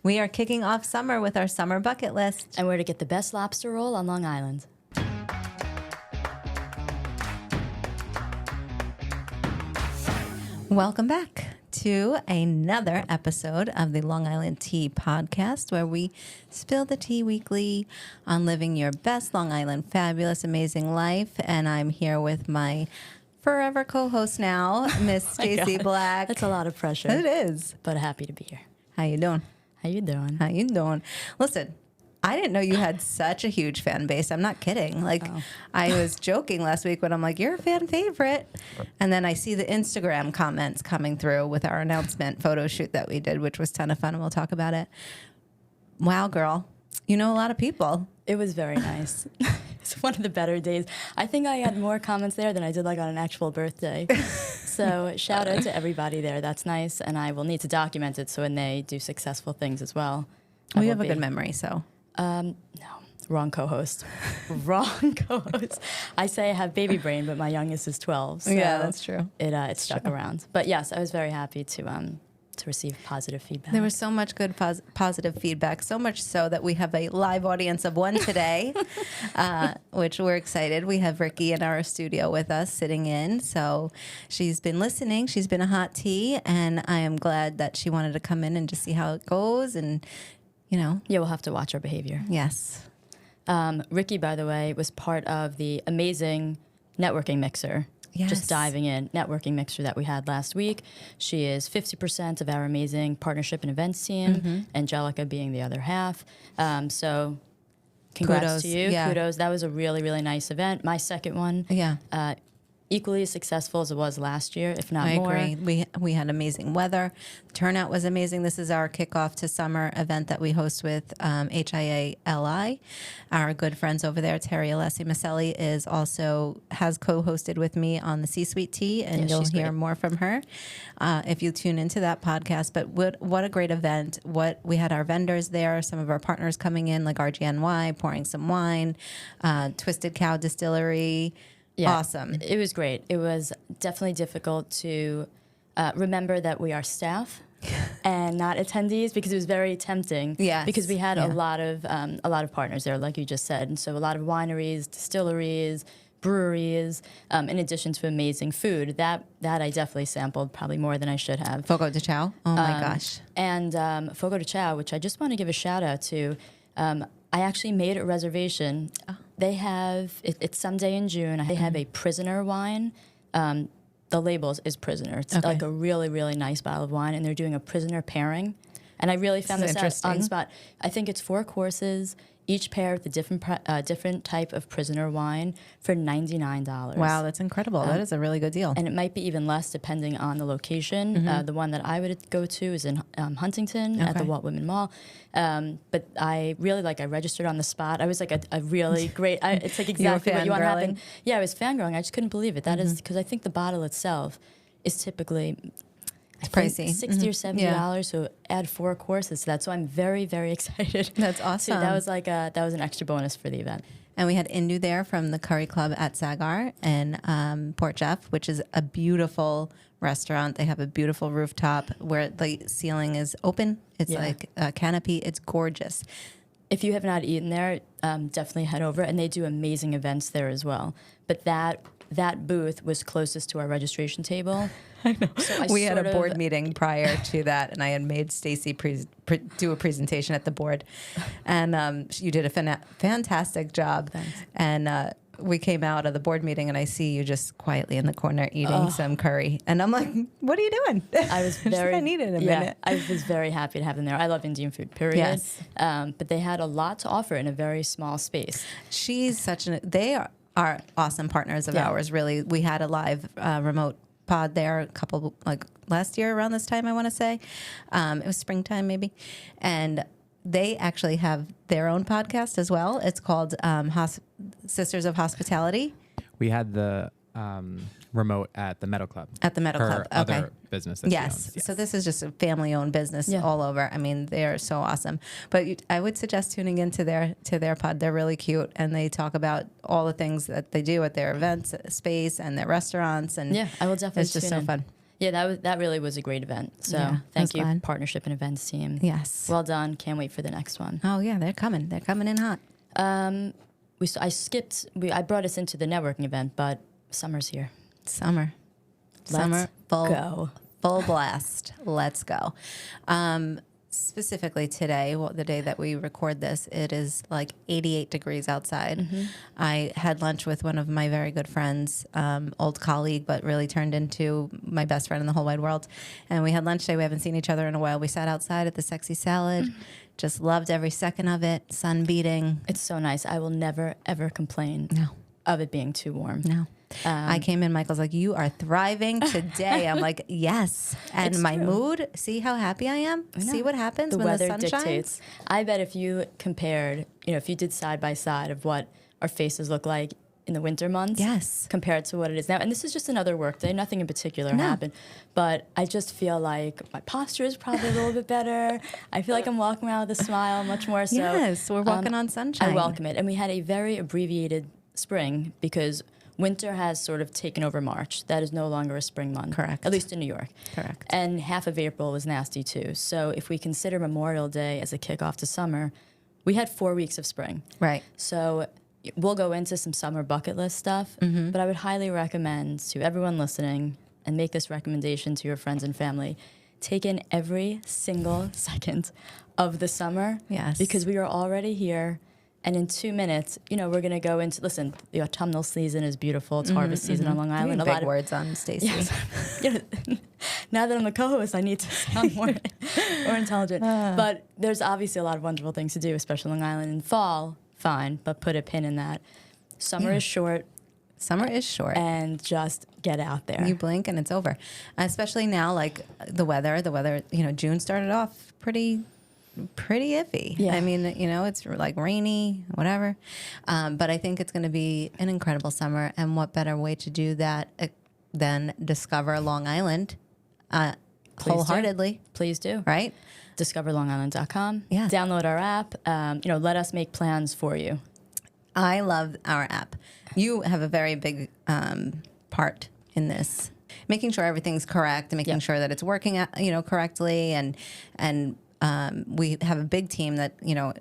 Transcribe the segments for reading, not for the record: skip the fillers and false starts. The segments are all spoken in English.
We are kicking off summer with our summer bucket list. And where to get the best lobster roll on Long Island. Welcome back to another episode of the Long Island Tea Podcast, where we spill the tea weekly on living your best Long Island fabulous, amazing life. And I'm here with my forever co-host now, Miss Stacy Black. That's a lot of pressure. It is. But happy to be here. How you doing? How you doing? How you doing? Listen, I didn't know you had such a huge fan base. I'm not kidding. I was joking last week when I'm like, you're a fan favorite. And then I see the Instagram comments coming through with our announcement photo shoot that we did, which was a ton of fun, and we'll talk about it. Wow, girl. You know a lot of people. It was very nice. It's one of the better days. I think I had more comments there than I did on an actual birthday. So shout out to everybody there. That's nice. And I will need to document it so when they do successful things as well. We have a good memory, so. No, wrong co-host. Wrong co-host. I say I have baby brain, but my youngest is 12. So yeah, that's true. It stuck around. But yes, I was very happy to receive positive feedback. There was so much good positive feedback, so much so that we have a live audience of one today, which we're excited. We have Ricky in our studio with us sitting in. So she's been listening. She's been a hot tea, and I am glad that she wanted to come in and just see how it goes and, Yeah, we'll have to watch our behavior. Yes. Ricky, by the way, was part of the amazing networking mixer. Yes. Just diving in, networking mixer that we had last week. She is 50% of our amazing partnership and events team, Angelica being the other half. So congrats Kudos. to you. Yeah. Kudos. That was a really, really nice event. My second one. Yeah. Equally as successful as it was last year, if not I more. agree. We had amazing weather. The turnout was amazing. This is our kickoff to summer event that we host with HIALI. Our good friends over there, Terry Alessi Maselli, has co-hosted with me on the C-Suite Tea, and you'll hear more from her if you tune into that podcast. But what a great event. We had our vendors there, some of our partners coming in, like RGNY, pouring some wine, Twisted Cow Distillery. Yeah, awesome. It was great. It was definitely difficult to remember that we are staff and not attendees, because it was very tempting. Yes. Because we had a lot of partners there, like you just said, and so a lot of wineries, distilleries, breweries, in addition to amazing food. That I definitely sampled probably more than I should have. Fogo de Chao. Oh my gosh. And Fogo de Chao, which I just want to give a shout out to. I actually made a reservation. They have, it's someday in June, they have a prisoner wine. The label is prisoner. It's like a really, really nice bottle of wine, and they're doing a prisoner pairing. And I really found this out on the spot. I think it's 4 courses, each pair with a different type of prisoner wine for $99. Wow, that's incredible. That is a really good deal. And it might be even less depending on the location. The one that I would go to is in Huntington at the Walt Whitman Mall. But I really I registered on the spot. I was like a really great, it's like exactly what you want to happen. Yeah, I was fangirling. I just couldn't believe it. That is because I think the bottle itself is typically... It's pricey. $60 or $70, so add 4 courses to that. So I'm very, very excited. That's awesome. That was an extra bonus for the event. And we had Indu there from the Curry Club at Sagar and Port Jeff, which is a beautiful restaurant. They have a beautiful rooftop where the ceiling is open. It's like a canopy. It's gorgeous. If you have not eaten there, definitely head over. And they do amazing events there as well. But that booth was closest to our registration table. I know. So we had a board meeting prior to that, and I had made Stacy do a presentation at the board. And you did a fantastic job. Thanks. And we came out of the board meeting, and I see you just quietly in the corner eating some curry. And I'm like, what are you doing? I was very... I need it in a minute. I was very happy to have them there. I love Indian food, period. Yes. But they had a lot to offer in a very small space. They are awesome partners of ours, really. We had a live remote pod there a couple, last year around this time, I want to say. It was springtime maybe. And they actually have their own podcast as well. It's called Sisters of Hospitality. We had the remote at the Meadow Club. At the Meadow Club, okay. Other business that she owns. Yes. So this is just a family-owned business all over. I mean, they are so awesome. But I would suggest tuning into their pod. They're really cute, and they talk about all the things that they do at their events space and their restaurants. And I will definitely. It's just so fun. Yeah, that really was a great event. So Yeah, thank that's you, fun. partnership and events team. Yes. Well done. Can't wait for the next one. Oh yeah, they're coming. They're coming in hot. I brought us into the networking event, but summer's here. Summer. Let's full go. full blast. Let's go. Specifically today, the day that we record this, it is like 88 degrees outside. I had lunch with one of my very good friends, old colleague, but really turned into my best friend in the whole wide world. And we had lunch today. We haven't seen each other in a while. We sat outside at the Sexy Salad. Just loved every second of it. Sun beating. It's so nice. I will never, ever complain No. of it being too warm. No. I came in, Michael's like, you are thriving today. I'm like, yes. And It's my true. mood, see how happy I am? See what happens The when weather the sun dictates. shines? I bet if you compared, if you did side by side of what our faces look like in the winter months, Yes. compared to what it is now, and this is just another work day, nothing in particular No. happened, but I just feel like my posture is probably a little bit better. I feel like I'm walking around with a smile much more. So Yes, we're walking on sunshine. I welcome it, and we had a very abbreviated spring because winter has sort of taken over March. That is no longer a spring month. Correct. At least in New York. Correct. And half of April was nasty too. So if we consider Memorial Day as a kickoff to summer, we had 4 weeks of spring. Right. So we'll go into some summer bucket list stuff, but I would highly recommend to everyone listening, and make this recommendation to your friends and family, take in every single second of the summer. Yes. Because we are already here. And in 2 minutes, we're going to go into, listen, the autumnal season is beautiful. It's harvest season on Long Island. Big words on Stacy. Yes. Now that I'm the co-host, I need to sound more intelligent. But there's obviously a lot of wonderful things to do, especially Long Island. In fall, fine, but put a pin in that. Summer is short, Summer is short. and just get out there. You blink and it's over. Especially now, like the weather, June started off pretty iffy. Yeah. I mean, it's like rainy, whatever. But I think it's going to be an incredible summer. And what better way to do that than discover Long Island wholeheartedly, Please do. right? DiscoverLongIsland.com. Yeah. Download our app. Let us make plans for you. I love our app. You have a very big part in this, making sure everything's correct and making Yep. sure that it's working, correctly, and we have a big team that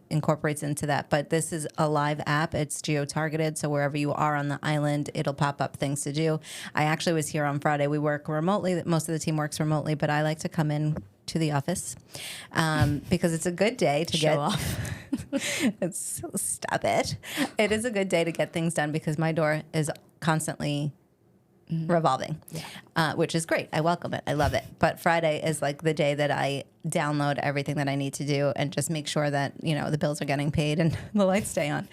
incorporates into that. But this is a live app. It's geo-targeted, so wherever you are on the island, it'll pop up things to do. I actually was here on Friday. We work remotely. Most of the team works remotely, but I like to come in to the office because it's a good day to Show get off. Stop it. It is a good day to get things done because my door is constantly revolving, which is great. I welcome it. I love it. But Friday is like the day that I download everything that I need to do and just make sure that, the bills are getting paid and the lights stay on.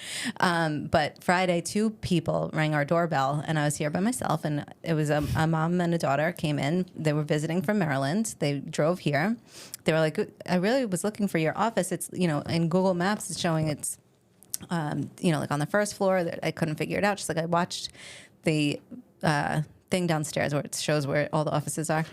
But Friday, 2 people rang our doorbell and I was here by myself, and it was a mom and a daughter came in. They were visiting from Maryland. They drove here. They were like, I really was looking for your office. It's, in Google Maps, it's showing it's, like on the first floor. I couldn't figure it out. She's like, I watched the thing downstairs where it shows where all the offices are.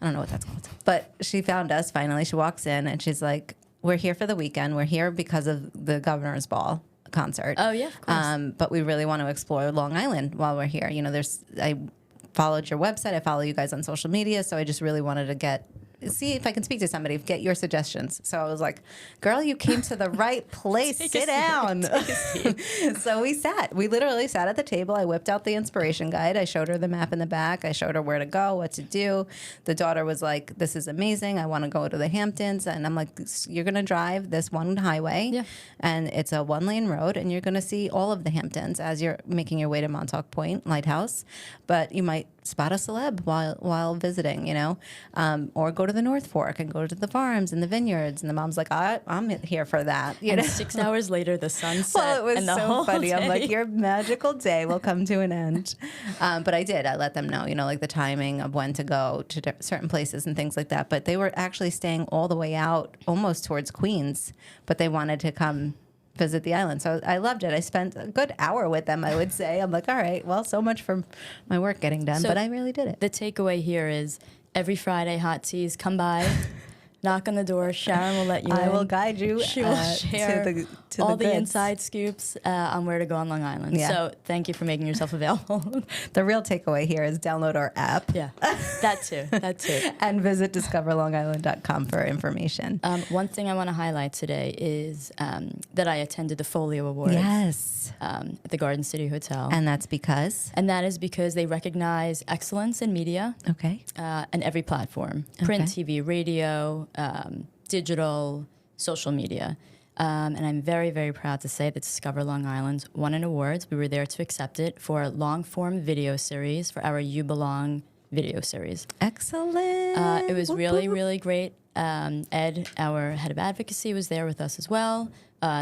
I don't know what that's called. But she found us finally. She walks in and she's like, we're here for the weekend. We're here because of the Governor's Ball concert. Oh, yeah, of course. But we really want to explore Long Island while we're here. I followed your website. I follow you guys on social media. So I just really wanted to see if I can speak to somebody, get your suggestions. So I was like, girl, you came to the right place. Sit down. So we literally sat at the table. I whipped out the inspiration guide. I showed her the map in the back. I showed her where to go, what to do. The daughter was like, this is amazing. I want to go to the Hamptons. And I'm like, you're going to drive this one highway. Yeah. And it's a 1-lane road. And you're going to see all of the Hamptons as you're making your way to Montauk Point Lighthouse. But you might spot a celeb while visiting, or go to the North Fork and go to the farms and the vineyards. And the mom's like, I'm here for that. And 6 hours later, the sun set. Well, it was and the so whole funny. Day. I'm like, your magical day will come to an end. But I did. I let them know, like the timing of when to go to certain places and things like that. But they were actually staying all the way out, almost towards Queens, but they wanted to come visit the island. So I loved it. I spent a good hour with them, I would say. I'm like, all right, well, so much for my work getting done, So but I really did it. The takeaway here is every Friday, hot teas come by. knock on the door. Sharon will let you in. I will guide you. She will share to all the the goods. inside scoops on where to go on Long Island. Yeah. So thank you for making yourself available. The real takeaway here is download our app. Yeah, that too. And visit discoverlongisland.com for information. One thing I want to highlight today is that I attended the Folio Awards. Yes. At the Garden City Hotel. And that's because? And that is because they recognize excellence in media Okay. in every platform. Print, TV, radio, digital, social media. And I'm very, very proud to say that Discover Long Island won an award. We were there to accept it for a long-form video series for our You Belong video series. Excellent. It was really, really great. Ed, our head of advocacy, was there with us as well.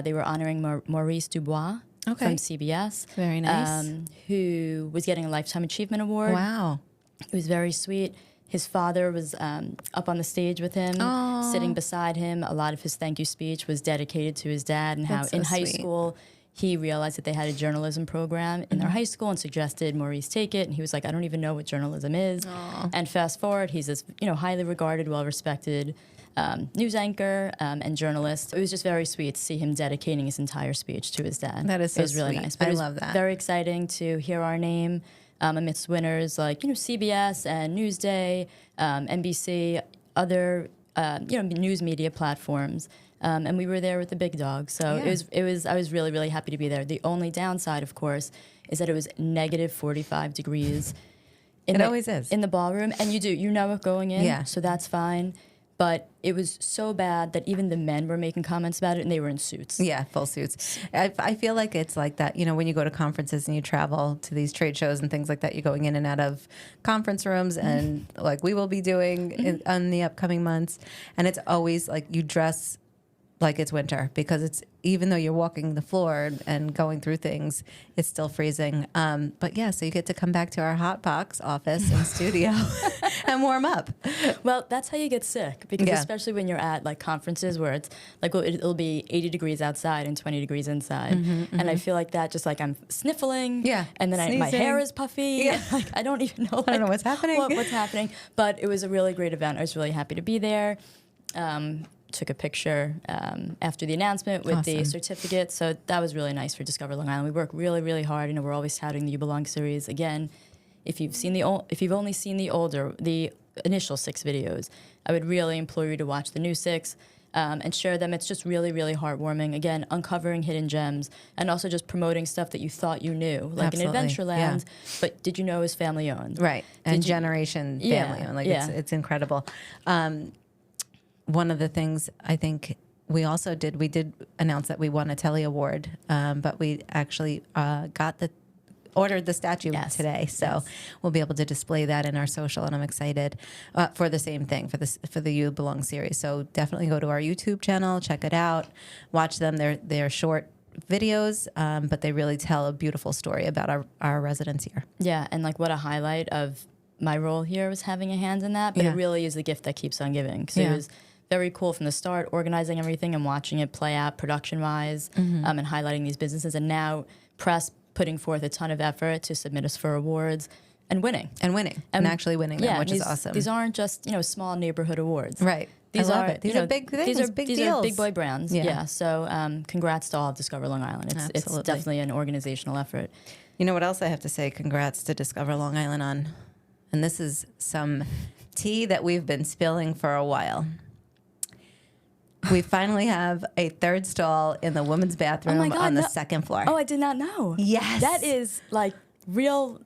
They were honoring Maurice Dubois from CBS. Very nice. Who was getting a Lifetime Achievement Award. Wow. It was very sweet. His father was up on the stage with him, sitting beside him. A lot of his thank you speech was dedicated to his dad and That's how in so high sweet. school he realized that they had a journalism program in their high school and suggested Maurice take it. And he was like, I don't even know what journalism is. And fast forward, he's this highly regarded, well-respected news anchor and journalist. It was just very sweet to see him dedicating his entire speech to his dad. That is so It was really sweet. nice. But I it was love that. very exciting to hear our name amidst winners like CBS and Newsday, NBC, other news media platforms. And we were there with the big dogs. So I was really, really happy to be there. The only downside, of course, is that it was negative 45 degrees. Always is. In the ballroom. And you know it going in. Yeah. So that's fine. But it was so bad that even the men were making comments about it, and they were in suits. Yeah, full suits. I feel like it's like that, when you go to conferences and you travel to these trade shows and things like that, you're going in and out of conference rooms and like we will be doing in the upcoming months. And it's always like you dress like it's winter because it's, even though you're walking the floor and going through things, it's still freezing. But yeah, so you get to come back to our hot box office and studio and warm up. Well, that's how you get sick because Yeah. especially when you're at like conferences where it's like it'll be 80 degrees outside and 20 degrees inside, and I feel like that just like I'm sniffling, Yeah, and then my sneezing. hair is puffy, Yeah. like I don't even know. I don't know what's happening. What's happening? But it was a really great event. I was really happy to be there. Took a picture after the announcement with the Awesome. certificate. So that was really nice for Discover Long Island. We work really, really hard. We're always touting the You Belong series. Again, if you've only seen the initial 6 videos, I would really implore you to watch the new 6 and share them. It's just really, really heartwarming. Again, uncovering hidden gems and also just promoting stuff that you thought you knew, like Absolutely, in Adventureland, yeah. but did you know it was family owned? Right. And Did you- generation Yeah, family owned. Like yeah. it's incredible. One of the things I think we also did, we did announce that we won a Telly Award, but we actually ordered the statue Yes. today, so we'll be able to display that in our social, and I'm excited for the same thing for the You Belong series. So definitely go to our YouTube channel, check it out, watch them. They're short videos, but they really tell a beautiful story about our residents here. Yeah, and like what a highlight of my role here was having a hand in that, but Yeah. it really is the gift that keeps on giving. So Yeah. it was very cool from the start, organizing everything and watching it play out production-wise, and highlighting these businesses, and now press putting forth a ton of effort to submit us for awards and winning. And actually winning them, which is awesome. These aren't just small neighborhood awards. Right. These I love are it. These are big things, These are big these deals. are big boy brands. Yeah. Yeah. So congrats to all of Discover Long Island. It's Absolutely. definitely an organizational effort. You know what else I have to say? Congrats to Discover Long Island on, and this is some tea that we've been spilling for a while. We finally have a third stall in the women's bathroom my God, on the no- second floor. Oh, I did not know. Yes. That is like real,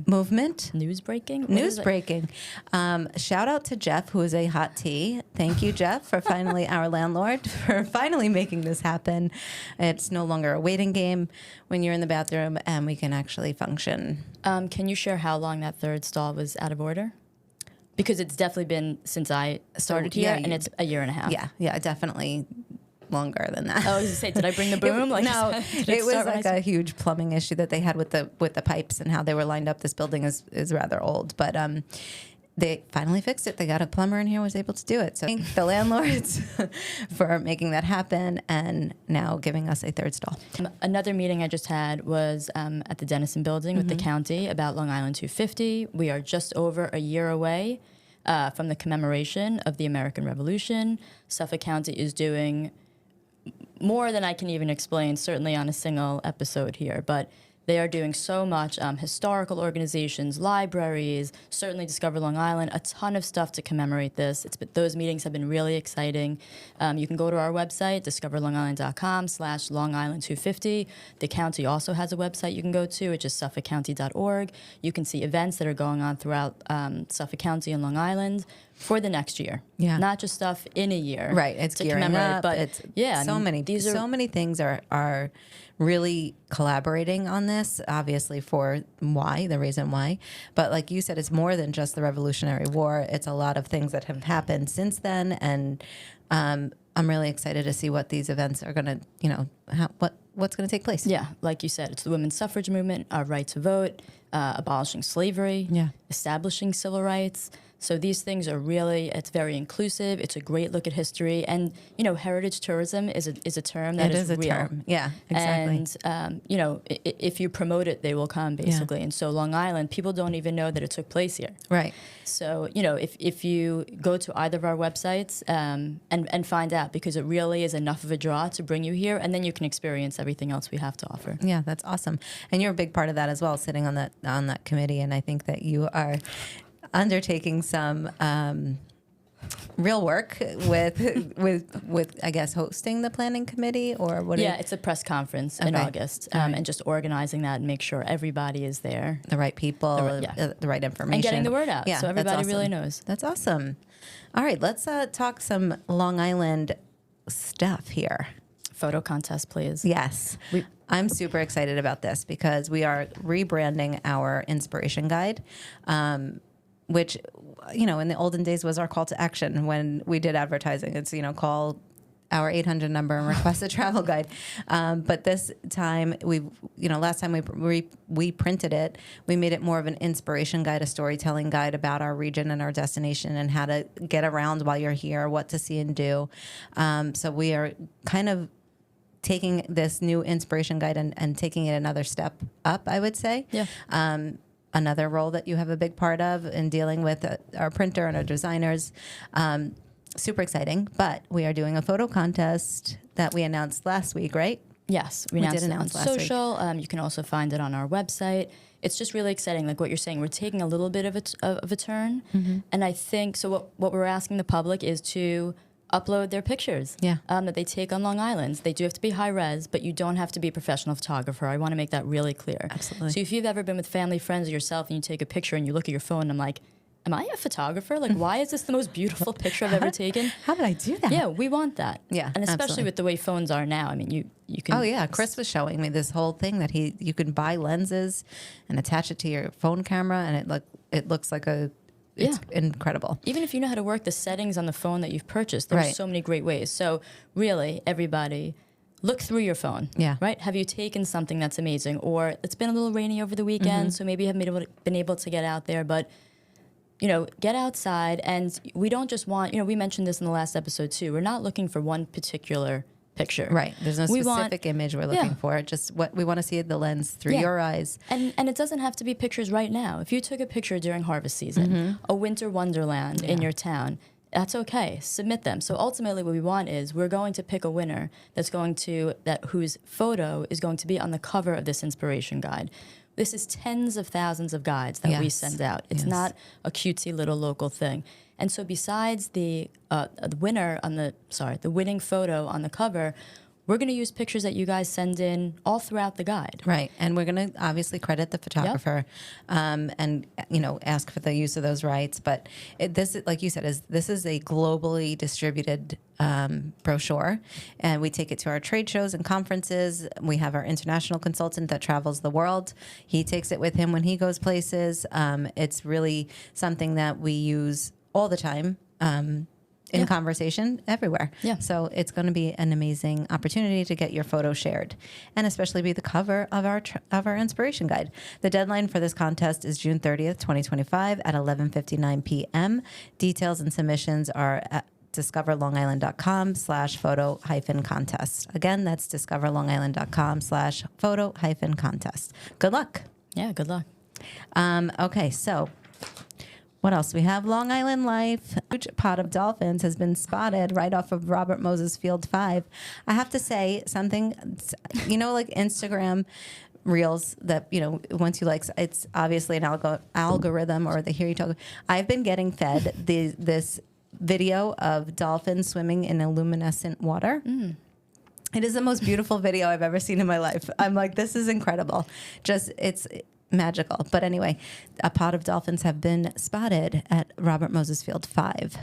Movement. news breaking? What News is it? breaking. Shout out to Jeff, who is a hot tea. Thank you, Jeff, for finally, our landlord, for finally making this happen. It's no longer a waiting game when you're in the bathroom, and we can actually function. Can you share how long that third stall was out of order? Because it's definitely been since I started here, and it's a year and a half. Yeah, definitely longer than that. Oh, I was gonna say, did I bring the boom? No, did it was start when like I a huge plumbing issue that they had with the pipes and how they were lined up. This building is rather old, but they finally fixed it. They got a plumber in here, was able to do it. So thank the landlords for making that happen and now giving us a third stall. Another meeting I just had was at the Dennison building with the county about Long Island 250. We are just over a year away from the Commemoration of the American Revolution. Suffolk County is doing more than I can even explain, certainly on a single episode here, but they are doing so much. Historical organizations, libraries, certainly Discover Long Island, a ton of stuff to commemorate this. Those meetings have been really exciting. You can go to our website, discoverlongisland.com/Long Island 250. The county also has a website you can go to, which is suffolkcounty.org. You can see events that are going on throughout Suffolk County and Long Island for the next year. Yeah. Not just stuff in a year. Right. It's to gearing commemorate, up. but It's yeah, so many things are really collaborating on this, obviously for the reason why. But like you said, it's more than just the Revolutionary War. It's a lot of things that have happened since then. And I'm really excited to see what these events are going to, what's going to take place. Yeah, like you said, it's the women's suffrage movement, our right to vote, abolishing slavery, establishing civil rights. So these things are it's very inclusive. It's a great look at history. And, heritage tourism is a term that is real. It is a term. Yeah, exactly. And, if you promote it, they will come, basically. Yeah. And so Long Island, people don't even know that it took place here. Right. So, if you go to either of our websites and find out, because it really is enough of a draw to bring you here, and then you can experience everything else we have to offer. Yeah, that's awesome. And you're a big part of that as well, sitting on that committee. And I think that you are undertaking some real work with I guess hosting the planning committee, or what? Yeah, it's a press conference in August, and just organizing that and make sure everybody is there, the right people, the right information, and getting the word out, so everybody awesome. really knows. That's awesome. All right, let's talk some Long Island stuff here. Photo contest, please. Yes. I'm super excited about this because we are rebranding our inspiration guide, which, in the olden days was our call to action when we did advertising. It's, call our 800 number and request a travel guide. But this time, last time we printed it, we made it more of an inspiration guide, a storytelling guide about our region and our destination and how to get around while you're here, what to see and do. So we are kind of taking this new inspiration guide and taking it another step up, I would say. Yeah. Another role that you have a big part of in dealing with our printer and our designers. Super exciting. But we are doing a photo contest that we announced last week, right? Yes, we announced it on social. You can also find it on our website. It's just really exciting, like what you're saying. We're taking a little bit of a turn. Mm-hmm. And I think, so what we're asking the public is to upload their pictures that they take on Long Island. They do have to be high res, but you don't have to be a professional photographer. I want to make that really clear. Absolutely. So if you've ever been with family, friends, or yourself, and you take a picture and you look at your phone, and I'm like, am I a photographer? Like, why is this the most beautiful picture I've ever taken? How did I do that? Yeah, we want that. Yeah, and especially absolutely. with the way phones are now. I mean, you can. Oh yeah, Chris was showing me this whole thing that you can buy lenses and attach it to your phone camera, and it looks like it's incredible. Even if you know how to work the settings on the phone that you've purchased, there's so many great ways. So really, everybody, look through your phone. Yeah. Right? Have you taken something that's amazing? Or it's been a little rainy over the weekend, so maybe you haven't been able to get out there, but get outside. And we don't just want, we mentioned this in the last episode too. We're not looking for one particular picture. Right. There's no specific image we're looking for. Just what we want to see the lens through your eyes. And it doesn't have to be pictures right now. If you took a picture during harvest season, a winter wonderland in your town, that's okay. Submit them. So ultimately what we want is we're going to pick a winner whose photo is going to be on the cover of this inspiration guide. This is tens of thousands of guides that we send out. It's not a cutesy little local thing. And so besides the winning photo on the cover, we're going to use pictures that you guys send in all throughout the guide. Right. And we're going to obviously credit the photographer and, ask for the use of those rights. But this, like you said, this is a globally distributed brochure. And we take it to our trade shows and conferences. We have our international consultant that travels the world. He takes it with him when he goes places. It's really something that we use all the time. In conversation everywhere. Yeah. So it's going to be an amazing opportunity to get your photo shared and especially be the cover of our inspiration guide. The deadline for this contest is June 30th, 2025 at 11:59 p.m. Details and submissions are at discoverlongisland.com/photo-contest. Again, that's discoverlongisland.com/photo-contest. Good luck. Yeah, good luck. Okay, so What else? We have Long Island Life. Huge pod of dolphins has been spotted right off of Robert Moses Field 5. I have to say something, like Instagram reels that, once you like, it's obviously an algorithm or they hear you talk. I've been getting fed this video of dolphins swimming in luminescent water. It is the most beautiful video I've ever seen in my life. I'm like, this is incredible. It's magical. But anyway, a pod of dolphins have been spotted at Robert Moses Field 5.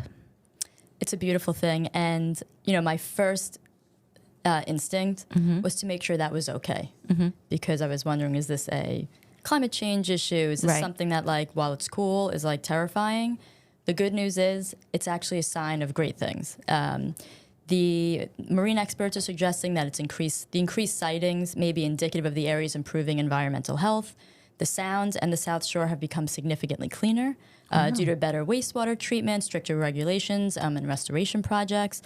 It's a beautiful thing. And, my first instinct was to make sure that was okay. Because I was wondering, is this a climate change issue? Is this something that, while it's cool, is, terrifying? The good news is it's actually a sign of great things. The marine experts are suggesting that the increased sightings may be indicative of the area's improving environmental health. The Sound and the South Shore have become significantly cleaner due to better wastewater treatment, stricter regulations, and restoration projects.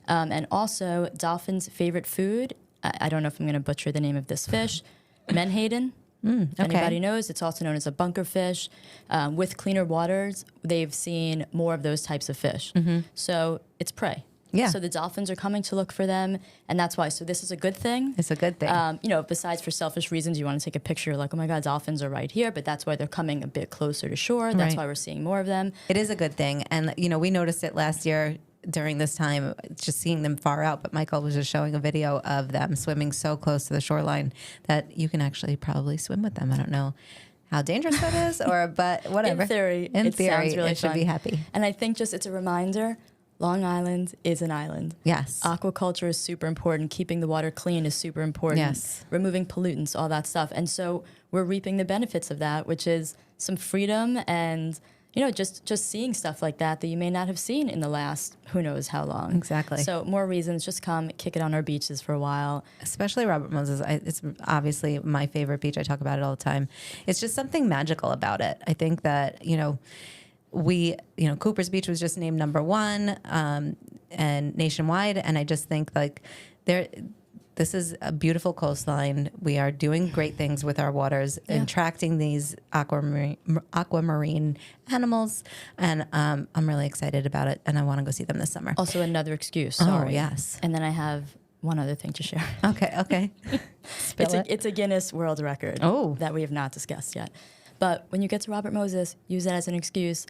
And also, dolphins' favorite food, I don't know if I'm going to butcher the name of this fish, menhaden. If anybody knows, it's also known as a bunker fish. With cleaner waters, they've seen more of those types of fish. So it's prey. Yeah. So the dolphins are coming to look for them, and that's why. So this is a good thing. It's a good thing. Besides for selfish reasons, you want to take a picture like, oh my God, dolphins are right here, but that's why they're coming a bit closer to shore. That's why we're seeing more of them. It is a good thing. And, we noticed it last year during this time, just seeing them far out. But Michael was just showing a video of them swimming so close to the shoreline that you can actually probably swim with them. I don't know how dangerous that is, but whatever. In theory, it really should fun. be happy. And I think just it's a reminder, Long Island is an island. Yes. Aquaculture is super important. Keeping the water clean is super important. Yes. Removing pollutants, all that stuff. And so we're reaping the benefits of that, which is some freedom and, just seeing stuff like that you may not have seen in the last who knows how long. Exactly. So more reasons, just come, kick it on our beaches for a while. Especially Robert Moses. It's obviously my favorite beach. I talk about it all the time. It's just something magical about it. I think that, Cooper's Beach was just named #1 and nationwide. And I just think this is a beautiful coastline. We are doing great things with our waters, attracting these aquamarine animals. And I'm really excited about it. And I want to go see them this summer. Also another excuse. Sorry. Oh, yes. And then I have one other thing to share. Okay. It's a Guinness World Record that we have not discussed yet. But when you get to Robert Moses, use that as an excuse.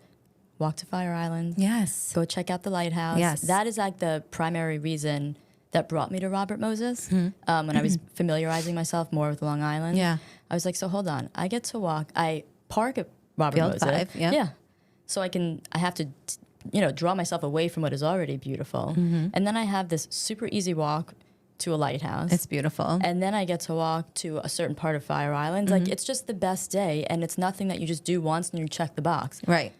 Walk to Fire Island. Yes. Go check out the lighthouse. Yes. That is the primary reason that brought me to Robert Moses. When I was familiarizing myself more with Long Island. Yeah. I was like, so hold on. I get to walk. I park at Robert Field Moses. 5, yeah. So I have to, draw myself away from what is already beautiful. And then I have this super easy walk to a lighthouse. It's beautiful. And then I get to walk to a certain part of Fire Island. It's just the best day. And it's nothing that you just do once and you check the box. Right.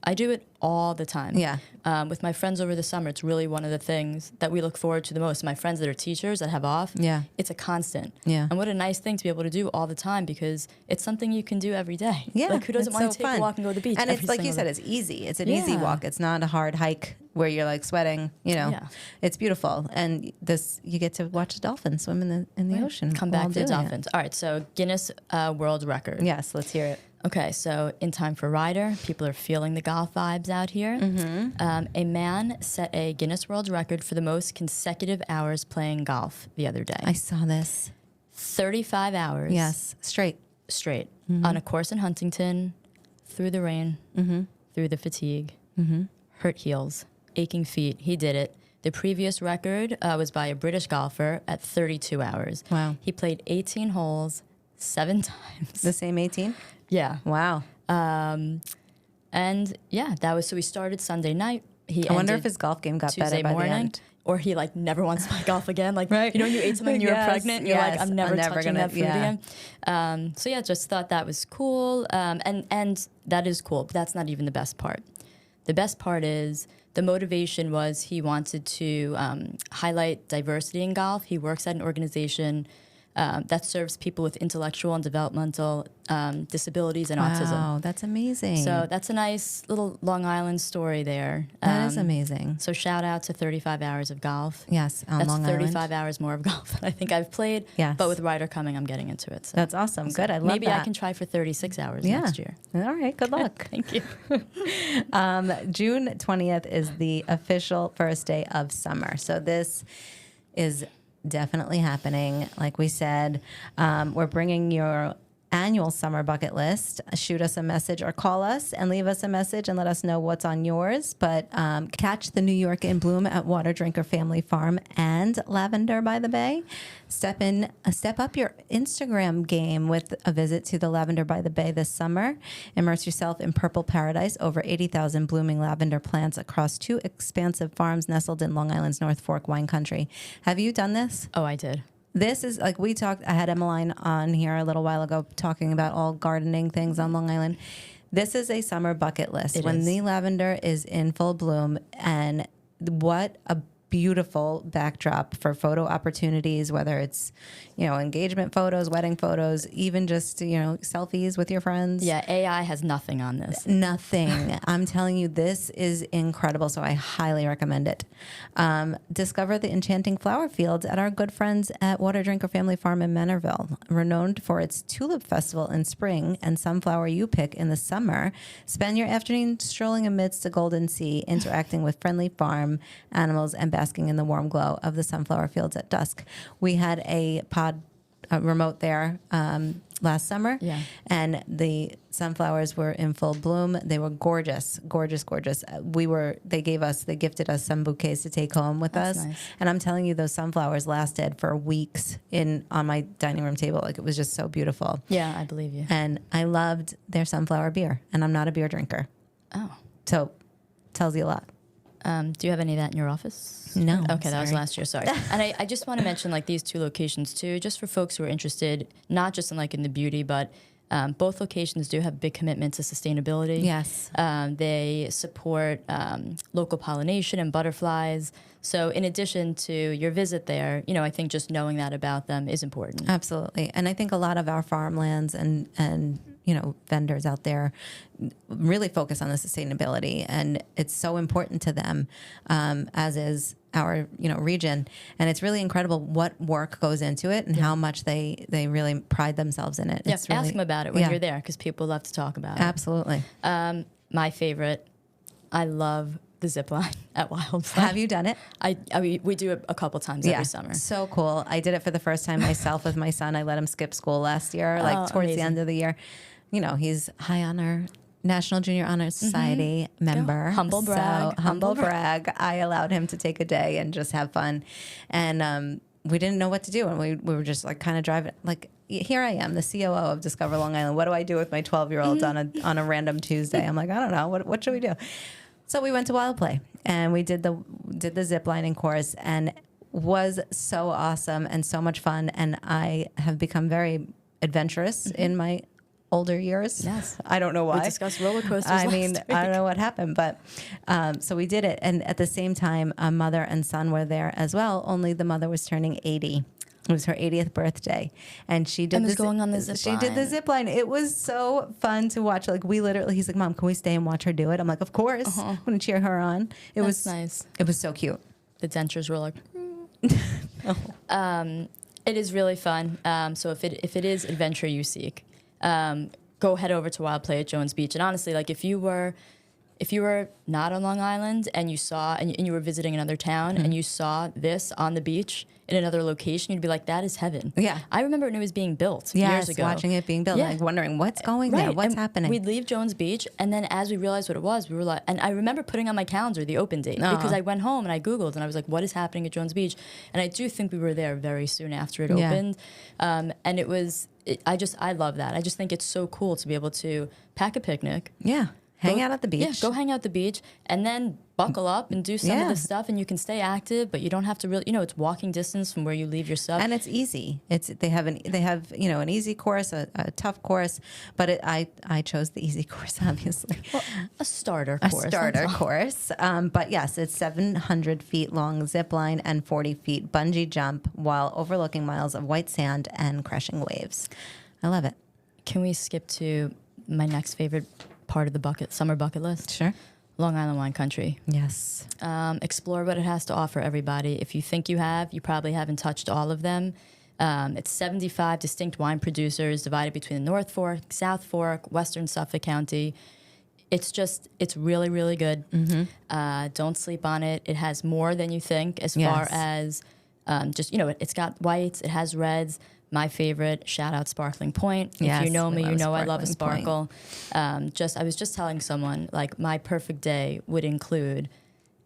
I do it all the time. Yeah. With my friends over the summer, it's really one of the things that we look forward to the most. My friends that are teachers that have off, it's a constant. Yeah. And what a nice thing to be able to do all the time because it's something you can do every day. Yeah. Who doesn't want to take a walk and go to the beach? And it's like you said, it's easy. It's an easy walk. It's not a hard hike where you're sweating, It's beautiful. And you get to watch the dolphins swim in the ocean. Come back to the dolphins. All right. So Guinness World Record. Yes. Let's hear it. Okay, so in time for Ryder, people are feeling the golf vibes out here. A man set a Guinness World Record for the most consecutive hours playing golf the other day. I saw this. 35 hours. Yes, straight. On a course in Huntington, through the rain, through the fatigue, hurt heels, aching feet. He did it. The previous record was by a British golfer at 32 hours. Wow. He played 18 holes 7 times. The same 18? Yeah. Wow. And that was, so we started Sunday night. I wonder if his golf game got Tuesday better by morning, the end. or he never wants to play golf again. Right. When you ate something and you were pregnant, and you're like, I'm never touching gonna, that food again. Just thought that was cool. And that is cool, but that's not even the best part. The best part is the motivation was he wanted to highlight diversity in golf. He works at an organization that serves people with intellectual and developmental disabilities and autism. Wow, that's amazing. So that's a nice little Long Island story there. That is amazing. So shout out to 35 hours of golf. Yes, on That's Long 35 Island. hours more of golf than I think I've played. Yes. But with Ryder coming, I'm getting into it. So. That's awesome. Good. I love Maybe that. I can try for 36 hours Yeah. next year. All right. Good luck. Thank you. June 20th is the official first day of summer. So this is definitely happening. Like we said, we're bringing your annual summer bucket list. Shoot us a message or call us and leave us a message and let us know what's on yours. But catch the New York in bloom at Water Drinker Family Farm and Lavender by the Bay. Step up your Instagram game with a visit to the Lavender by the Bay this summer. Immerse yourself in purple paradise, over 80,000 blooming lavender plants across 2 expansive farms nestled in Long Island's North Fork wine country. Have you done this? Oh, I did. This is like we talked. I had Emmeline on here a little while ago talking about all gardening things on Long Island. This is a summer bucket list. It When is. the lavender is in full bloom, and what a beautiful backdrop for photo opportunities, whether it's, engagement photos, wedding photos, even just, selfies with your friends. Yeah, AI has nothing on this. Nothing. I'm telling you, this is incredible. So I highly recommend it. Discover the enchanting flower fields at our good friends at Water Drinker Family Farm in Manorville. Renowned for its Tulip Festival in spring and Sunflower You Pick in the summer, spend your afternoon strolling amidst the golden sea, interacting with friendly farm animals and basking in the warm glow of the sunflower fields at dusk. We had a remote there last summer, Yeah. and the sunflowers were in full bloom. They were gorgeous, gorgeous, gorgeous. They gifted us some bouquets to take home with That's us, nice. and I'm telling you, those sunflowers lasted for weeks on my dining room table. Like, it was just so beautiful. Yeah, I believe you. And I loved their sunflower beer, and I'm not a beer drinker, Oh. so tells you a lot. Do you have any of that in your office? No, Okay, that was sorry. last year. Sorry. And I just want to mention these 2 locations too, just for folks who are interested, not just in the beauty, but both locations do have a big commitment to sustainability. Yes. They support local pollination and butterflies. So in addition to your visit there, I think just knowing that about them is important. Absolutely. And I think a lot of our farmlands and vendors out there really focus on the sustainability, and it's so important to them, as is our region. And it's really incredible what work goes into it and how much they really pride themselves in it. Yeah, It's really, ask them about it when yeah. you're there, because people love to talk about it. Absolutely. My favorite, I love the zip line at Wildfire. Have you done it? We do it a couple times every summer. So cool. I did it for the first time myself with my son. I let him skip school last year, towards amazing. the end of the year. He's high honor, National Junior Honor Society member. Humble brag. So, humble brag. I allowed him to take a day and just have fun. And we didn't know what to do. And we were just kind of driving, here I am, the COO of Discover Long Island. What do I do with my 12-year-old on a random Tuesday? I'm like, I don't know. What should we do? So we went to Wild Play and we did the zip lining course, and was so awesome and so much fun. And I have become very adventurous in my older years. Yes. I don't know why. We discussed roller coasters I last mean, week. I don't know what happened, but so we did it. And at the same time, a mother and son were there as well, only the mother was turning 80. It was her 80th birthday, and she did And was this. going on the zip She did the line. zip line. It was so fun to watch. He's like, "Mom, can we stay and watch her do it?" I'm like, "Of course." I'm gonna cheer her on. It That's was nice. It was so cute. The dentures were like, it is really fun. So if it is adventure you seek, go head over to Wild Play at Jones Beach. And honestly, if you were not on Long Island and you saw and you were visiting another town and you saw this on the beach in another location, you'd be like, that is heaven. Yeah. I remember when it was being built Yes, years ago. watching it being built, Yeah. wondering what's going there, Right, what's and happening. We'd leave Jones Beach, and then as we realized what it was, we were like, and I remember putting on my calendar the open date because I went home and I Googled and I was like, what is happening at Jones Beach? And I do think we were there very soon after it Yeah. opened. And it was, I love that. I just think it's so cool to be able to pack a picnic, Yeah. Hang out at the beach. Yeah, go hang out at the beach and then buckle up and do some of Yeah. the stuff, and you can stay active, but you don't have to really, it's walking distance from where you leave your stuff. And it's easy. They have an easy course, a tough course, but I chose the easy course, obviously. Well, a starter A course. starter that's all. course. But yes, it's 700 feet long zip line and 40 feet bungee jump while overlooking miles of white sand and crashing waves. I love it. Can we skip to my next favorite part of the summer bucket list? Sure. Long Island wine country. Yes. Explore what it has to offer, everybody. If you think you have, you probably haven't touched all of them. It's 75 distinct wine producers divided between the North Fork, South Fork, Western Suffolk County. It's really, really good. Don't sleep on it. It has more than you think as far as it's got whites, it has reds. My favorite, shout out Sparkling Point. Yes, if you know we me, love you know I love a Sparkling sparkle. I was just telling someone, like, my perfect day would include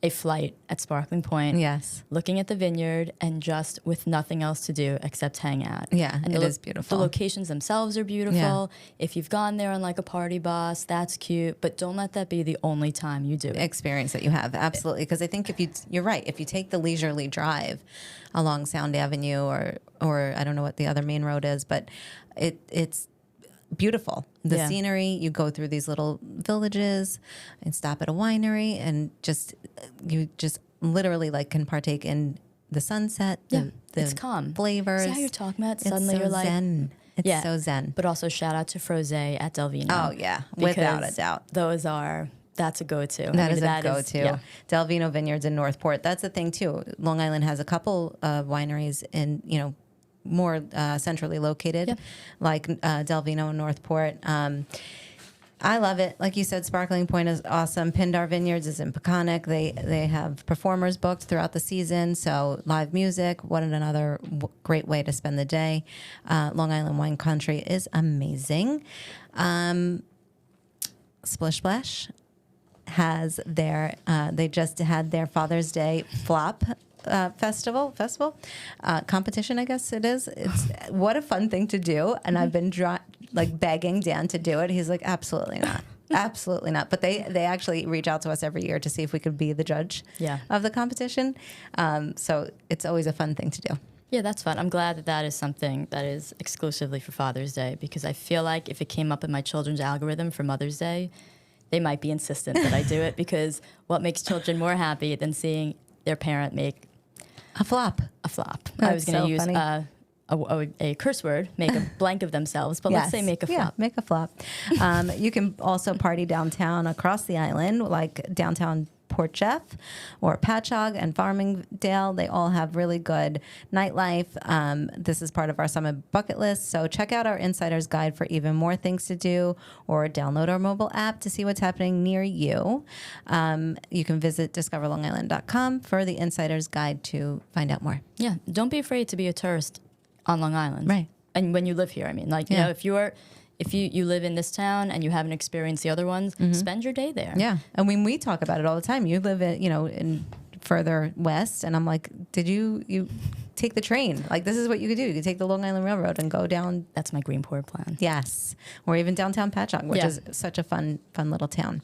a flight at Sparkling Point, Yes. looking at the vineyard, and just with nothing else to do except hang out. Yeah, and it is beautiful. The locations themselves are beautiful. Yeah. If you've gone there on like a party bus, that's cute, but don't let that be the only time you do it. Experience that you have. Absolutely. Because I think you're right. If you take the leisurely drive along Sound Avenue or I don't know what the other main road is, but it's beautiful. The scenery, you go through these little villages and stop at a winery and you just literally like can partake in the sunset, the it's calm. flavors. See how you're talking about? It's Suddenly so you're like, zen. It's so zen. But also shout out to Froze at Delvino. Oh yeah, without a doubt. That's a go-to. That is a go-to. Yeah. Delvino Vineyards in Northport. That's the thing too. Long Island has a couple of wineries in, more centrally located, like Delvino and Northport. I love it. Like you said, Sparkling Point is awesome. Pindar Vineyards is in Peconic. They have performers booked throughout the season, so live music. What another great way to spend the day. Long Island Wine Country is amazing. Splish Splash has they just had their Father's Day flop festival competition, I guess it is. It's what a fun thing to do, and I've been begging Dan to do it. He's like, absolutely not. Absolutely not. But they actually reach out to us every year to see if we could be the judge of the competition. So it's always a fun thing to do. Yeah, that's fun. I'm glad that is something that is exclusively for Father's Day, because I feel like if it came up in my children's algorithm for Mother's Day, they might be insistent that I do it, because what makes children more happy than seeing their parent make a flop? I was going to use funny. a curse word, make a blank of themselves, but let's say make a flop. Yeah, make a flop. You can also party downtown across the island, like downtown Port Jeff or Patchogue and Farmingdale. They all have really good nightlife. This is part of our summer bucket list. So check out our Insider's Guide for even more things to do, or download our mobile app to see what's happening near you. You can visit discoverlongisland.com for the Insider's Guide to find out more. Yeah, don't be afraid to be a tourist on Long Island. Right. And when you live here, I mean, like, if you live in this town and you haven't experienced the other ones, spend your day there. Yeah. And when we talk about it all the time, you live in further west, and I'm like, did you take the train? Like, this is what you could do. You could take the Long Island Railroad and go down. That's my Greenport plan. Yes. Or even downtown Patchogue, which is such a fun little town.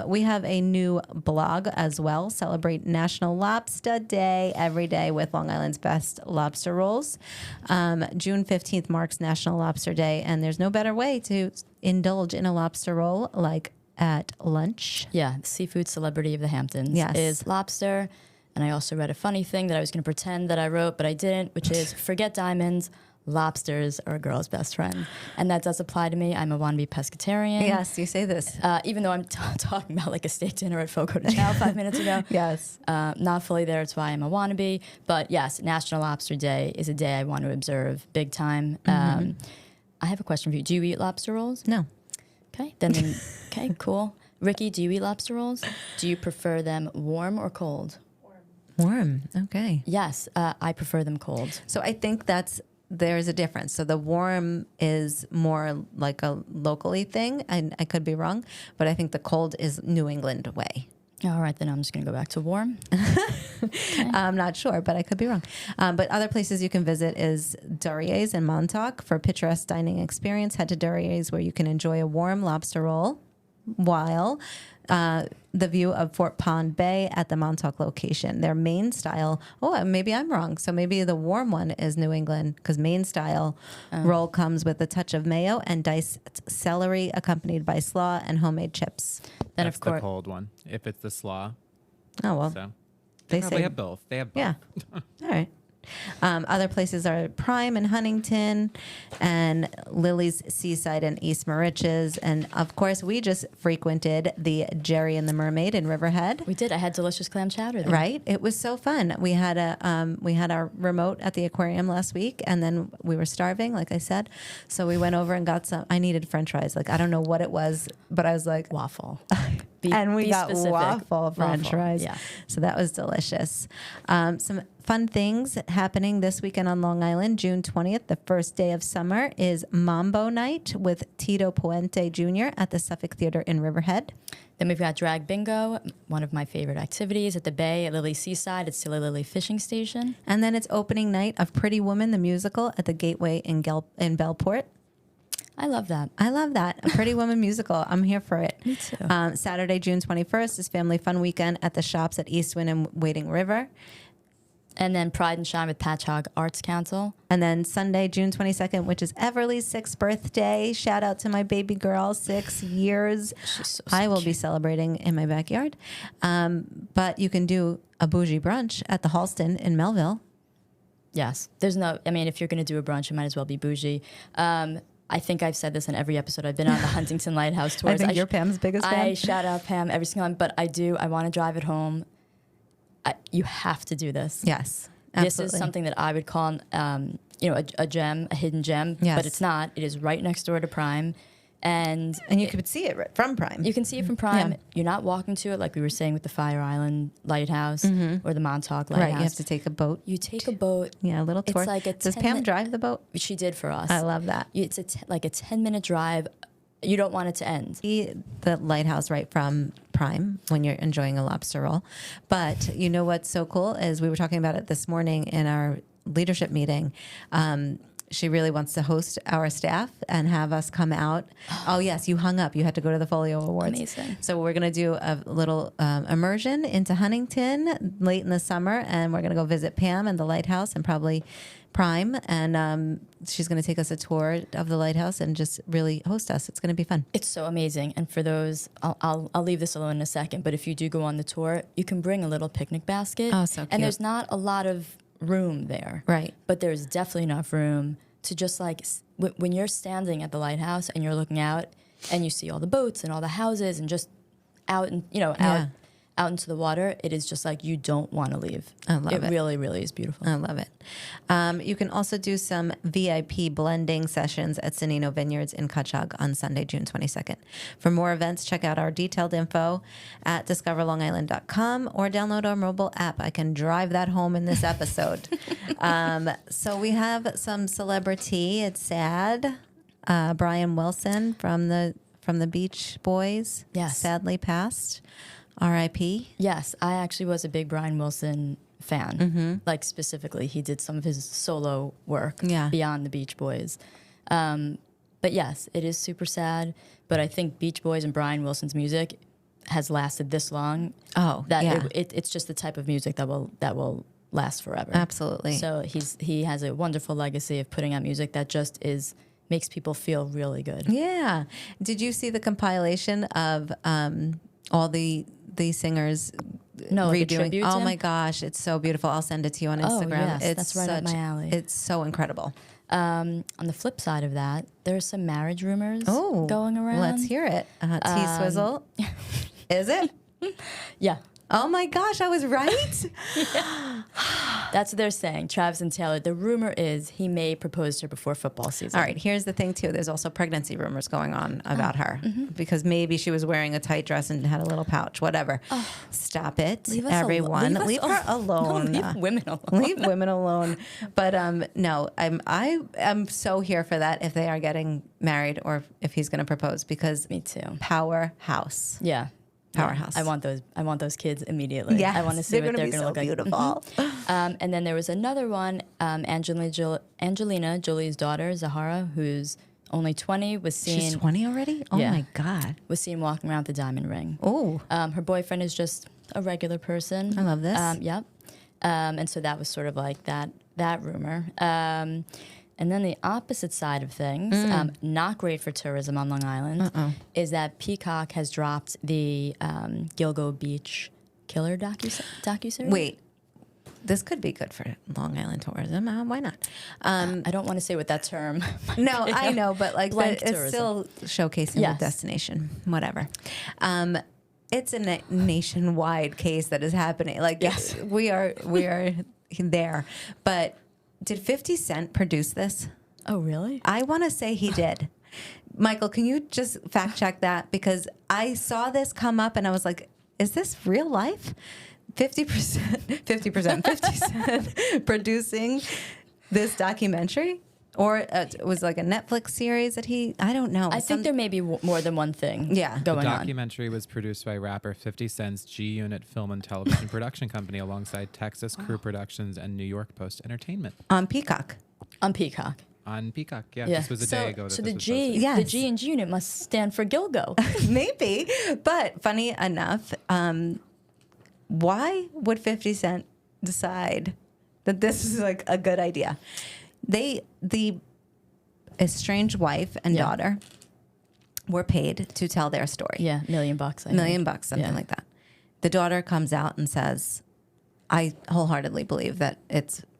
We have a new blog as well. Celebrate National Lobster Day every day with Long Island's best lobster rolls. June 15th marks National Lobster Day, and there's no better way to indulge in a lobster roll like at lunch. Yeah, the seafood celebrity of the Hamptons is lobster. And I also read a funny thing that I was going to pretend that I wrote, but I didn't, which is forget diamonds, lobsters are a girl's best friend. And that does apply to me. I'm a wannabe pescatarian. Yes, you say this. Even though I'm talking about like a steak dinner at Fogo de Chao 5 minutes ago. Yes. Not fully there. It's why I'm a wannabe. But yes, National Lobster Day is a day I want to observe big time. I have a question for you. Do you eat lobster rolls? No. Okay, okay, cool. Ricky, do you eat lobster rolls? Do you prefer them warm or cold? Warm. Okay. Yes, I prefer them cold. So I think there's a difference. So the warm is more like a locally thing, and I could be wrong, but I think the cold is New England way. All right, then I'm just going to go back to warm. Okay. I'm not sure, but I could be wrong. But other places you can visit is Duryea's in Montauk for picturesque dining experience. Head to Duryea's where you can enjoy a warm lobster roll while the view of Fort Pond Bay at the Montauk location. Their Maine style, maybe I'm wrong. So maybe the warm one is New England, because Maine style roll comes with a touch of mayo and diced celery accompanied by slaw and homemade chips. Then That's of course, the cold one. If it's the slaw, Oh, well, so they probably say, have both. They have both. yeah. All right. Other places are Prime and Huntington and Lily's Seaside and East Moriches. And of course, we just frequented the Jerry and the Mermaid in Riverhead. we did. I had delicious clam chowder there. Right. It was so fun. We had our remote at the aquarium last week, and then we were starving, like I said. So we went over and got some. I needed French fries. Like, I don't know what it was, but I was like, Waffle. and we be got specific. waffle French Waffle, fries. yeah. So that was delicious. Some fun things happening this weekend on Long Island. June 20th, the first day of summer, is Mambo Night with Tito Puente Jr. at the Suffolk Theater in Riverhead. Then we've got Drag Bingo, one of my favorite activities at the Bay at Lily Seaside. It's Silly Lily Fishing Station. And then it's opening night of Pretty Woman, the musical, at the Gateway in Bellport. I love that. I love that. A Pretty Woman musical. I'm here for it. Me too. Saturday, June 21st is Family Fun Weekend at the shops at Eastwind and Wading River. And then Pride and Shine with Patchogue Arts Council. And then Sunday, June 22nd, which is Everly's 6th birthday. Shout out to my baby girl, 6 years. She's so I will cute. be celebrating in my backyard. But you can do a bougie brunch at the Halston in Melville. Yes. There's no, I mean, if you're going to do a brunch, it might as well be bougie. I think I've said this in every episode. I've been on the Huntington Lighthouse tours. I think you're Pam's biggest fan. I shout out Pam every single time, but I want to drive it home. You have to do this. Yes, absolutely. This is something that I would call, a gem, a hidden gem, Yes. but it's not. It is right next door to Prime. And you could see it right from Prime. you can see it from Prime. Yeah. You're not walking to it like we were saying with the Fire Island Lighthouse or the Montauk Lighthouse. Right, you have to take a boat. You take a boat. Yeah, a little It's tour. like a Does 10 Pam mi- drive the boat? She did for us. I love that. It's like a 10-minute drive. You don't want it to end. See the lighthouse right from Prime when you're enjoying a lobster roll. But you know what's so cool is we were talking about it this morning in our leadership meeting. She really wants to host our staff and have us come out. Oh, yes, you hung up. You had to go to the Folio Awards. Amazing. So we're going to do a little immersion into Huntington late in the summer, and we're going to go visit Pam and the lighthouse and probably Prime. And she's going to take us a tour of the lighthouse and just really host us. It's going to be fun. It's so amazing. And for those, I'll leave this alone in a second, but if you do go on the tour, you can bring a little picnic basket. Oh, so cute. And there's not a lot of room there. Right. But there's definitely enough room to just like, when you're standing at the lighthouse and you're looking out and you see all the boats and all the houses and just out and, out into the water, it is just like you don't want to leave. I love it. It really, really is beautiful. I love it. You can also do some VIP blending sessions at Sonino Vineyards in Cutchogue on Sunday, June 22nd. For more events, check out our detailed info at discoverlongisland.com or download our mobile app. I can drive that home in this episode. So we have some CelebriTEA. It's sad. Brian Wilson from the Beach Boys. Yes. Sadly passed. R.I.P. Yes, I actually was a big Brian Wilson fan. Mm-hmm. Like specifically, he did some of his solo work beyond the Beach Boys. But yes, it is super sad. But I think Beach Boys and Brian Wilson's music has lasted this long. Oh, that yeah. it's just the type of music that will last forever. Absolutely. So he has a wonderful legacy of putting out music that just makes people feel really good. Yeah. Did you see the compilation of all the singers No, the redoing? tribute to Oh him? my gosh, it's so beautiful. I'll send it to you on Oh, Instagram. yes, It's that's right up my alley. It's so incredible. On the flip side of that, there's some marriage rumors going around. Let's hear it. T-Swizzle. Is it? Yeah. Oh my gosh, I was right. That's what they're saying. Travis and Taylor. The rumor is he may propose to her before football season. All right, here's the thing too. There's also pregnancy rumors going on about her because maybe she was wearing a tight dress and had a little pouch. Whatever. Stop it, Leave us everyone. alone. Leave her alone. No, leave women alone. Leave women alone. But no, I'm so here for that if they are getting married or if he's going to propose because Me too. powerhouse. Yeah. Powerhouse. I want those kids immediately. Yes, I want to see what they're be going to so look like. beautiful. And then there was another one, Angelina Jolie's daughter, Zahara, who's only 20, was seen. She's 20 already? Oh Yeah. my God. Was seen walking around with the diamond ring. Oh, Her boyfriend is just a regular person. I love this. Yep. And so that was sort of like that rumor. And then the opposite side of things, not great for tourism on Long Island, is that Peacock has dropped the Gilgo Beach killer docuseries. wait. This could be good for Long Island tourism. Why not? I don't want to say what that term. No, I know, but like Blank it's tourism. still showcasing Yes. the destination, whatever. It's a nationwide case that is happening. Like Yes. we are there. But did 50 Cent produce this? Oh, really? I want to say he did. Michael, can you just fact check that? Because I saw this come up and I was like, is this real life? 50%, 50 Cent producing this documentary? Or it was like a Netflix series that I don't know. I think there may be more than one thing Yeah. The going The on. documentary was produced by rapper 50 Cent's G-Unit Film and Television Production Company alongside Texas Crew Productions and New York Post Entertainment. on Peacock. On Peacock. On Peacock, yeah. Yeah. This was a day ago. That so this the was G, posted. Yes. the G in G unit must stand for Gilgo. Maybe. But funny enough, why would 50 Cent decide that this is like a good idea? The estranged wife and Yeah. daughter were paid to tell their story. Yeah, $1 million. I $1 million, think. something Yeah. like that. The daughter comes out and says, I wholeheartedly believe that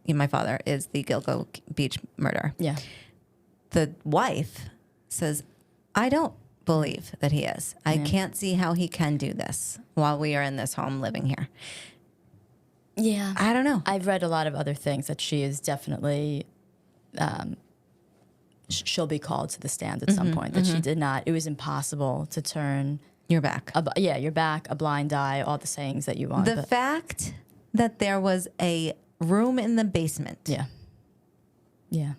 my father is the Gilgo Beach murderer. Yeah. The wife says, I don't believe that he is. I Yeah. can't see how he can do this while we are in this home living here. Yeah. I don't know. I've read a lot of other things that she is definitely, she'll be called to the stand at some point. That she did not. It was impossible to turn. You're back. You're back. A blind eye. All the sayings that you want. The but- fact that there was a room in the basement. yeah. Yeah.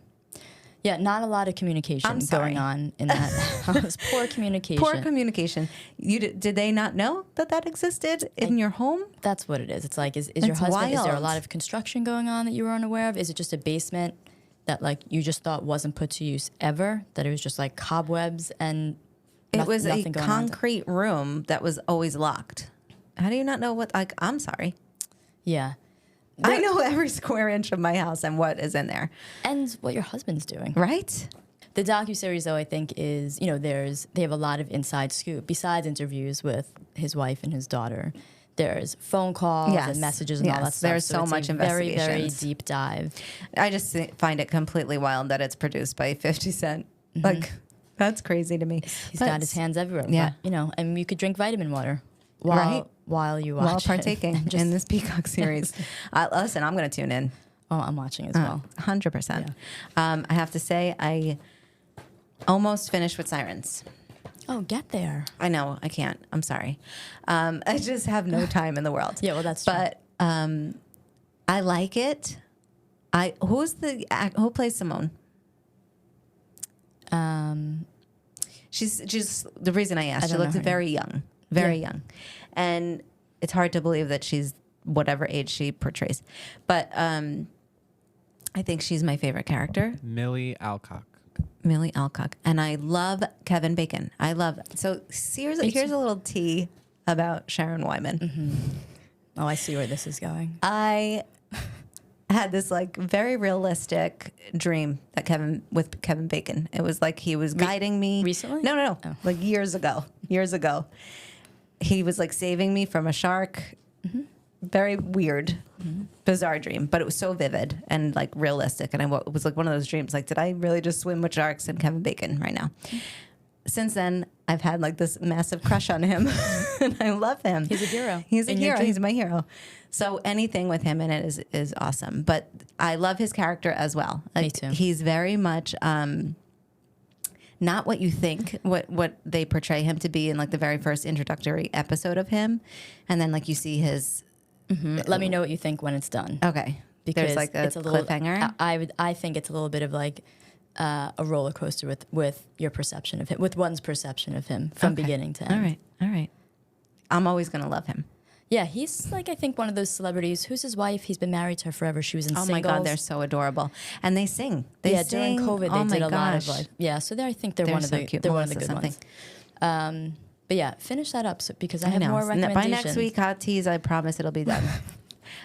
Yeah. Not a lot of communication I'm sorry. going on in that house. Poor communication. Poor communication. Did they not know that existed in your home? That's what it is. It's like, is your It's husband, is there a wild. lot of construction going on that you were unaware of? Is it just a basement that like you just thought wasn't put to use ever? That it was just like cobwebs and It was a nothing going on? concrete room that was always locked. How do you not know what, like, I'm sorry. Yeah. I know every square inch of my house and what is in there, And what your husband's doing. right? The docuseries, though, I think is, they have a lot of inside scoop. Besides interviews with his wife and his daughter, there's phone calls Yes. and messages and all that Yes. stuff. There's so it's much a very, very investigations. deep dive. I just find it completely wild that it's produced by 50 Cent. Like, that's crazy to me. He's But got his hands everywhere. Yeah. But, and you could drink vitamin water Right. while you watch while it. partaking And just- in this Peacock series. Listen, I'm going to tune in. Oh, I'm watching as well. 100%. I have to say, I almost finished with Sirens. Oh, get there. I know, I can't. I'm sorry. I just have no time in the world. Yeah, well, that's true. But I like it. Who plays Simone? She's just the reason I asked. I She don't know looks her very young, very Yeah. young, and it's hard to believe that she's whatever age she portrays. But I think she's my favorite character, Millie Alcock. Millie Alcock, and I love Kevin Bacon. So here's a little tea about Sharon Wyman. Oh, I see where this is going. I had this like very realistic dream that Kevin Bacon. It was like he was guiding me. recently? No. Oh. Like years ago. He was like saving me from a shark. Very weird, bizarre dream, but it was so vivid and like realistic. And it was like one of those dreams. Like, did I really just swim with sharks and Kevin Bacon right now? Since then, I've had like this massive crush on him, and I love him. He's a hero He's a in your hero. dream. He's my hero. So anything with him in it is awesome. But I love his character as well. Like, too. He's very much not what you think, what they portray him to be in like the very first introductory episode of him, and then like you see his. Let me know what you think when it's done. Okay, Because there's like a it's a little cliffhanger. I think it's a little bit of like a roller coaster with your perception of him, with one's perception of him from Okay. beginning to end. All right. I'm always gonna love him. Yeah, he's like, I think, one of those celebrities. Who's his wife? He's been married to her forever. She was in Oh Singles. my God, they're so adorable, and they sing. They yeah, sing. during COVID, oh they my did a lot of gosh. like, yeah. So I think they're They're one of so the cute. they're one of the Melissa good something. ones. But yeah, finish that up because I I have know. more And recommendations. by next week, hot teas. I promise it'll be done.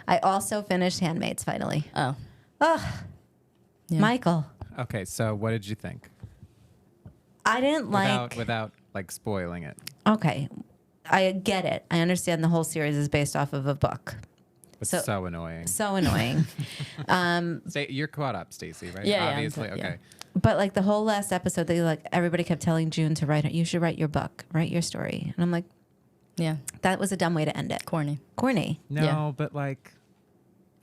I also finished Handmaids finally. Oh, Oh, yeah. Michael, Okay, so what did you think? I didn't like. Without like spoiling it. Okay, I get it. I understand the whole series is based off of a book. It's So- so annoying. So annoying. You're caught up, Stacey, right? Yeah, yeah, I'm Obviously, caught- yeah. okay. But like the whole last episode, they like everybody kept telling June to write it. You should write your book, write your story. And I'm like, Yeah, that was a dumb way to end it. corny. Corny. No, Yeah. but like,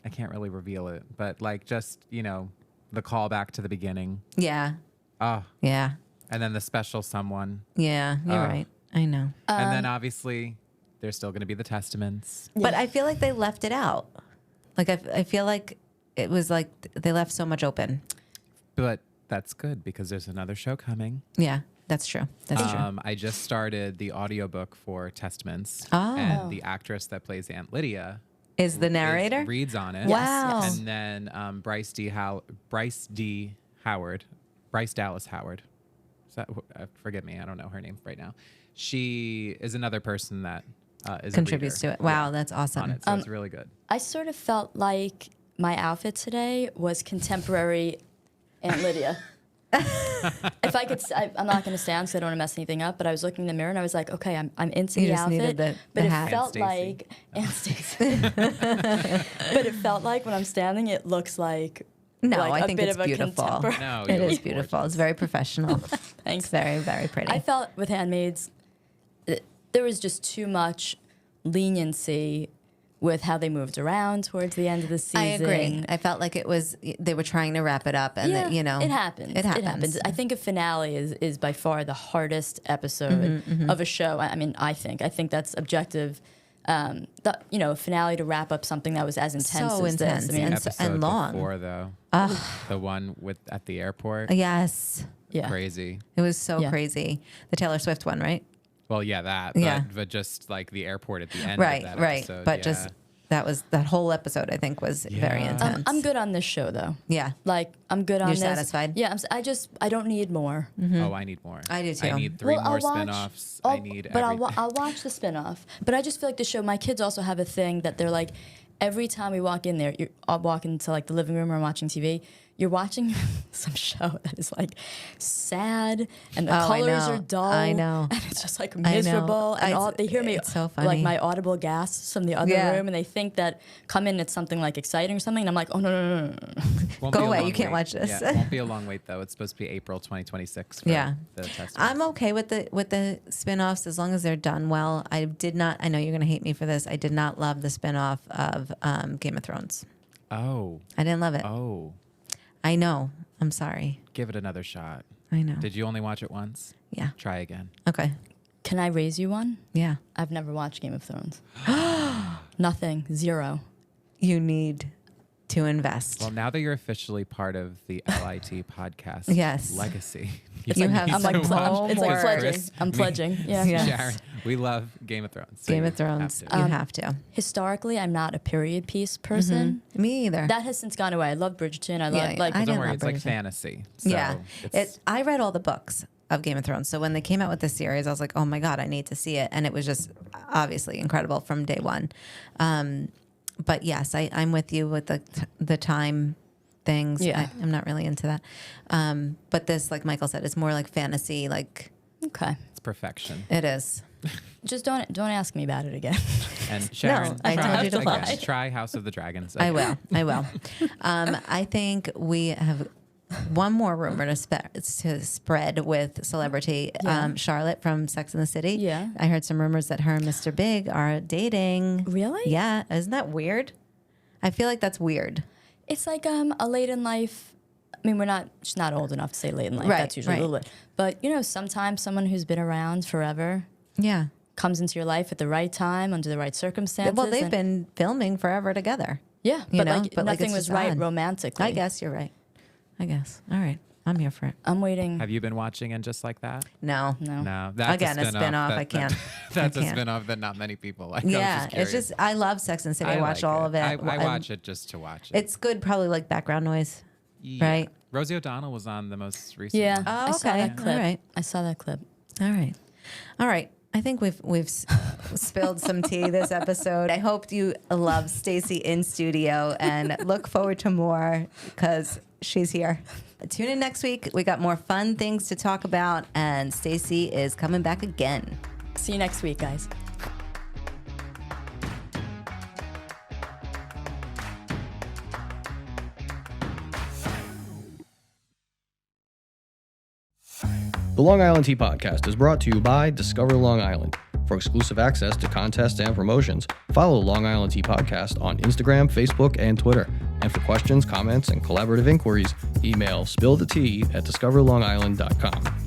I can't really reveal it. But like, just the callback to the beginning. Yeah. Oh, Yeah. and then the special someone, Yeah. You're Oh. right. I know. and then obviously there's still going to be the testaments. But I feel like they left it out. Like I feel like it was like they left so much open. But that's good because there's another show coming. Yeah. That's true. That's true. I just started the audiobook for Testaments, Oh. and the actress that plays Aunt Lydia Is the narrator? reads on it. Wow. Yes. And then Bryce Dallas Howard. Is that, forgive me, I don't know her name right now. She is another person that is Contributes a to reader, it. Wow, yeah, that's awesome. on it. So it's really good. I sort of felt like my outfit today was contemporary Aunt Lydia. If I could, I'm not going to stand because I don't want to mess anything up. But I was looking in the mirror and I was like, okay, I'm into You the just needed outfit. the but it hat. felt Aunt Stacy. like Aunt Stacy. But it felt like when I'm standing, it looks like No, like I a think bit it's of a beautiful. contemporary. No, It you is look beautiful. gorgeous. It's very professional. Thanks. It's very, very pretty. I felt with Handmaids, there was just too much leniency with how they moved around towards the end of the season. I agree. I felt like it was they were trying to wrap it up, and Yeah, that, it happens. It happens. I think a finale is by far the hardest episode of a show. I mean, I think that's objective. A finale to wrap up something that was as intense So as intense. this. I mean, And Episode long. before, though, the one at the airport. Yes, yeah. Crazy. it was so Yeah. crazy. The Taylor Swift one, right? Well, yeah, that. Yeah. But just like the airport at the end Right, of that right. episode. But yeah. just that whole episode, I think, was very Yeah. intense. I'm good on this show though. Yeah, Like I'm good on You're this. satisfied? Yeah. I don't need more. Oh, I need more. I do too. I need three Well, more I'll watch- spin-offs. I'll- I need but everything. I'll watch the spin-off. But I just feel like the show, my kids also have a thing that they're like, every time we walk in there, I'll walk into like the living room or I'm watching TV, you're watching some show that is like sad and the Oh, I colors know. are dull. I know. And it's just like I know. miserable. And they hear me It's so like funny. my audible gasps from the other Yeah. room and they think that come in it's something like exciting or something. And I'm like, oh no. Won't Go be a away, long you can't wait. watch this. Yeah, it won't be a long wait though. It's supposed to be April 2026. For Yeah. the Testaments. I'm okay with the spin-offs as long as they're done well. I know you're going to hate me for this. I did not love the spin-off of Game of Thrones. Oh. I didn't love it. Oh. I know. I'm sorry. Give it another shot. I know. Did you only watch it once? Yeah. Try again. Okay. Can I raise you one? Yeah. I've never watched Game of Thrones. Nothing. Zero. You need to invest. Well, now that you're officially part of the LIT podcast Yes. legacy, You have I'm like, so pledging. It's like more. pledging. Chris, I'm me, pledging. Yeah. Yeah. Sharon, we love Game of Thrones. so Game you of Thrones. have to. You have to. Historically, I'm not a period piece person. Me either. That has since gone away. I love Bridgerton. I love Yeah, like I Don't didn't worry, love it's like Bridgerton. fantasy. So yeah. it's, I read all the books of Game of Thrones. So when they came out with this series, I was like, oh my God, I need to see it. And it was just obviously incredible from day one. But yes, I'm with you with the time things. Yeah. I'm not really into that. But this, like Michael said, it's more like fantasy. Like okay. it's perfection. it is. Just don't ask me about it again. And Sharon, I try, told you to again, lie. try House of the Dragons. I again. will. I will. I think we have one more rumor to spread with CelebriTEA. Yeah. Charlotte from Sex and the City. Yeah. I heard some rumors that her and Mr. Big are dating. Really? Yeah. Isn't that weird? I feel like that's weird. It's like a late in life. I mean, she's not old enough to say late in life. Right, That's usually right. a little bit. But sometimes someone who's been around forever Yeah. comes into your life at the right time under the right circumstances. Well, they've and- been filming forever together. yeah, you but know, like but like nothing it's was just right odd. romantically. I guess you're right. I guess. All right. I'm here for it. I'm waiting. Have you been watching And Just Like That? No. No, that's Again, a spin-off. I can't. That's I a can't. spin-off that not many people like. Yeah, it's just I love Sex and the City. I watch all of it. I watch it just to watch it. It's good, probably like background noise, right? Rosie O'Donnell was on the most recent. Yeah. one. Oh, I saw okay. that clip. All right. I saw that clip. All right. I think we've spilled some tea this episode. I hope you love Stacy in studio and look forward to more because she's here. Tune in next week. We got more fun things to talk about, and Stacy is coming back again. See you next week, guys. The Long Island Tea Podcast is brought to you by Discover Long Island. For exclusive access to contests and promotions, follow Long Island Tea Podcast on Instagram, Facebook, and Twitter. And for questions, comments, and collaborative inquiries, email spillthetea@discoverlongisland.com.